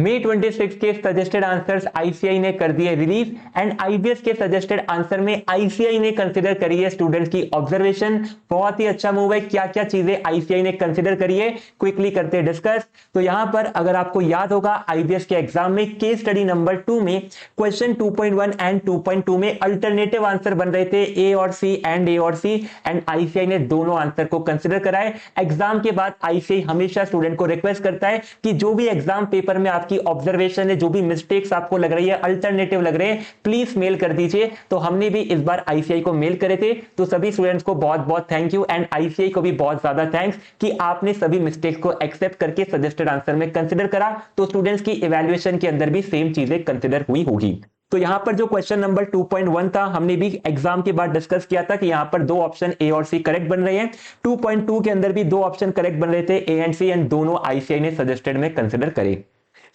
मई 26 के suggested answers ICI ने कर दिए रिलीज एंड आईबीएस के सजेस्टेड आंसर में आईसीआई ने कंसीडर करी है स्टूडेंट्स की ऑब्जर्वेशन। बहुत ही अच्छा मूव है। क्या क्या चीजें आईसीआई ने कंसीडर करी है क्विकली करते डिस्कस। तो यहां पर अगर आपको याद होगा आईबीएस के एग्जाम में केस स्टडी नंबर 2 में क्वेश्चन 2.1 एंड 2.2 में अल्टरनेटिव आंसर बन रहे थे ए और सी एंड आईसीआई ने दोनों आंसर को कंसीडर कराए। एग्जाम के बाद आईसीआई हमेशा स्टूडेंट को रिक्वेस्ट करता है कि जो भी एग्जाम पेपर में आपकी ऑब्जर्वेशन है, जो भी मिस्टेक्स आपको लग रही है, अल्टरनेटिव लग रहे हैं, प्लीज मेल कर दीजिए। तो हमने भी इस बार आईसीआई को मेल करे थे। तो सभी स्टूडेंट्स को बहुत बहुत थैंक यू एंड आईसीआई को भी बहुत ज्यादा थैंक्स कि आपने सभी मिस्टेक्स को एक्सेप्ट करके सजेस्टेड आंसर में कंसीडर करा। तो स्टूडेंट्स की इवैल्यूएशन के अंदर भी सेम चीजें कंसीडर हुई होगी। तो यहां पर जो क्वेश्चन नंबर 2.1 था हमने भी एग्जाम के बाद डिस्कस किया था कि यहां पर दो ऑप्शन ए और सी करेक्ट बन रहे हैं। 2.2 के अंदर भी दो ऑप्शन करेक्ट बन रहे थे ए एंड सी एंड दोनों आईसीआई ने सजेस्टेड में कंसीडर करे।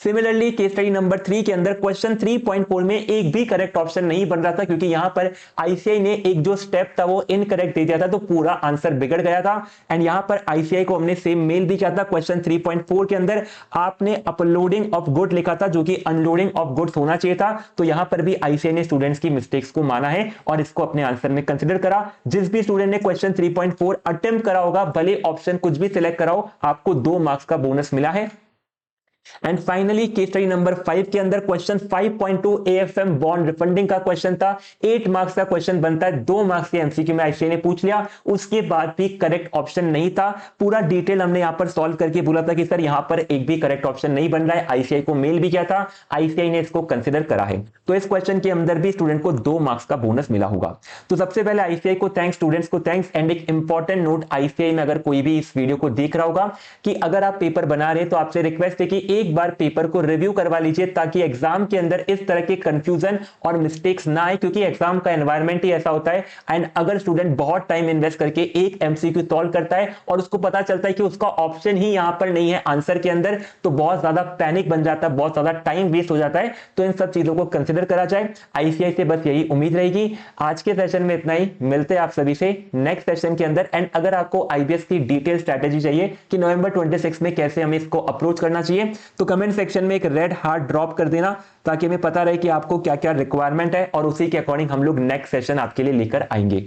सिमिलरली केस स्टडी नंबर 3 के अंदर क्वेश्चन 3.4 में एक भी करेक्ट ऑप्शन नहीं बन रहा था क्योंकि यहां पर आईसीआई ने एक जो स्टेप था वो इनकरेक्ट दे दिया था तो पूरा आंसर बिगड़ गया था। एंड यहां पर आईसीआई को हमने सेम मेल भी किया था। क्वेश्चन 3.4 के अंदर आपने अपलोडिंग ऑफ गुड लिखा था जो कि अनलोडिंग ऑफ गुड्स होना चाहिए था। तो यहां पर भी आईसीआई ने स्टूडेंट्स की मिस्टेक्स को माना है और इसको अपने आंसर में कंसीडर करा। जिस भी स्टूडेंट ने क्वेश्चन 3.4 अटेम्प्ट करा होगा, भले ऑप्शन कुछ भी सिलेक्ट कराओ, आपको 2 मार्क्स का बोनस मिला है। And finally case study number 5 के अंदर क्वेश्चन 5.2 एएफएम बॉन्ड रिफंडिंग का क्वेश्चन था। 8 मार्क्स का क्वेश्चन बनता है, 2 मार्क्स के एमसीक्यू में आईसीआई ने पूछ लिया। उसके बाद भी करेक्ट ऑप्शन नहीं था। पूरा डिटेल हमने यहां पर सॉल्व करके बोला था कि सर यहां पर एक भी करेक्ट ऑप्शन नहीं बन रहा है। आईसीआई को मेल भी किया था, आईसीआई ने इसको कंसीडर करा है। तो इस क्वेश्चन के अंदर भी स्टूडेंट को 2 मार्क्स का बोनस मिला होगा। तो सबसे पहले आईसीआई को थैंक्स, स्टूडेंट्स को थैंक्स। एंड एक इंपॉर्टेंट नोट आईसीआई में अगर कोई भी इस वीडियो को देख रहा होगा कि अगर आप पेपर बना रहे हैं तो आपसे रिक्वेस्ट है कि एक बार पेपर को रिव्यू करवा लीजिए ताकि एग्जाम के अंदर इस तरह के कंफ्यूजन और मिस्टेक्स ना आए, क्योंकि एग्जाम का एनवायरनमेंट ही ऐसा होता है। एंड अगर स्टूडेंट बहुत टाइम इन्वेस्ट करके एक एमसीक्यू सॉल्व करता है और उसको पता चलता है कि उसका ऑप्शन ही यहां पर नहीं है आंसर के अंदर, तो बहुत ज्यादा पैनिक बन जाता है, बहुत ज्यादा टाइम वेस्ट हो जाता है। तो इन सब चीजों को कंसिडर करा जाए। आईसीआई से बस यही उम्मीद रहेगी। आज के सेशन में इतना ही, मिलते हैं आप सभी से नेक्स्ट सेशन के अंदर। एंड अगर आपको आईबीएस की डिटेल स्ट्रेटेजी चाहिए कि नवंबर 26 में कैसे हमें इसको अप्रोच करना चाहिए, तो कमेंट सेक्शन में एक रेड हार्ट ड्रॉप कर देना ताकि हमें पता रहे कि आपको क्या क्या रिक्वायरमेंट है और उसी के अकॉर्डिंग हम लोग नेक्स्ट सेशन आपके लिए लेकर आएंगे।